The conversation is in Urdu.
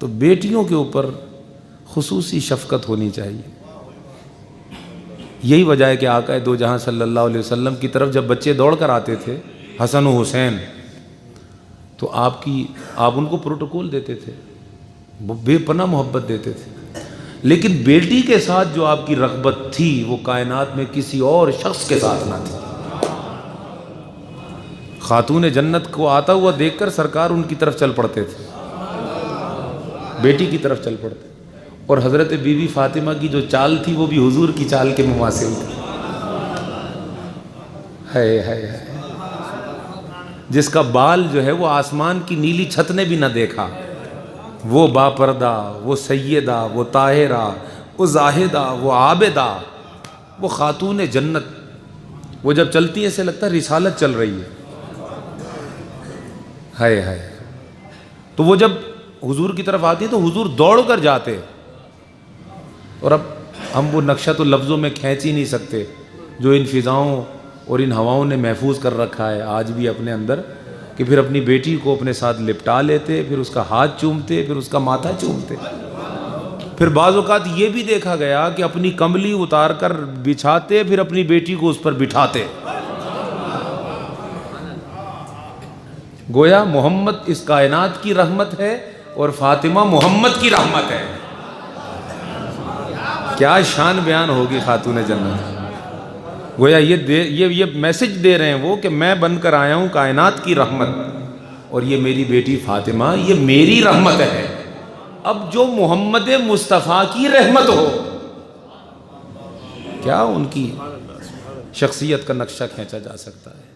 تو بیٹیوں کے اوپر خصوصی شفقت ہونی چاہیے۔ یہی وجہ ہے کہ آقا دو جہاں صلی اللہ علیہ وسلم کی طرف جب بچے دوڑ کر آتے تھے، حسن و حسین، تو آپ ان کو پروٹوکول دیتے تھے، بے پناہ محبت دیتے تھے، لیکن بیٹی کے ساتھ جو آپ کی رغبت تھی وہ کائنات میں کسی اور شخص کے ساتھ نہ تھی۔ خاتون جنت کو آتا ہوا دیکھ کر سرکار ان کی طرف چل پڑتے تھے، بیٹی کی طرف چل پڑتے، اور حضرت بی بی فاطمہ کی جو چال تھی وہ بھی حضور کی چال کے مماثل تھی۔ ہے جس کا بال جو ہے وہ آسمان کی نیلی چھت نے بھی نہ دیکھا، وہ باپردہ، وہ سیدہ، وہ طاہرہ، وہ زاہدہ، وہ عابدہ، وہ خاتون جنت، وہ جب چلتی ہے ایسے لگتا ہے رسالت چل رہی ہے۔ تو وہ جب حضور کی طرف آتی ہے تو حضور دوڑ کر جاتے، اور اب ہم وہ نقشہ تو لفظوں میں کھینچ ہی نہیں سکتے جو ان فضاؤں اور ان ہواؤں نے محفوظ کر رکھا ہے آج بھی اپنے اندر، کہ پھر اپنی بیٹی کو اپنے ساتھ لپٹا لیتے، پھر اس کا ہاتھ چومتے، پھر اس کا ماتھا چومتے۔ پھر بعض اوقات یہ بھی دیکھا گیا کہ اپنی کمبلی اتار کر بچھاتے، پھر اپنی بیٹی کو اس پر بٹھاتے۔ گویا محمد اس کائنات کی رحمت ہے اور فاطمہ محمد کی رحمت ہے۔ کیا شان بیان ہوگی خاتون جنت۔ گویا یہ میسج دے رہے ہیں وہ کہ میں بن کر آیا ہوں کائنات کی رحمت، اور یہ میری بیٹی فاطمہ یہ میری رحمت ہے۔ اب جو محمد مصطفیٰ کی رحمت ہو، کیا ان کی شخصیت کا نقشہ کھینچا جا سکتا ہے۔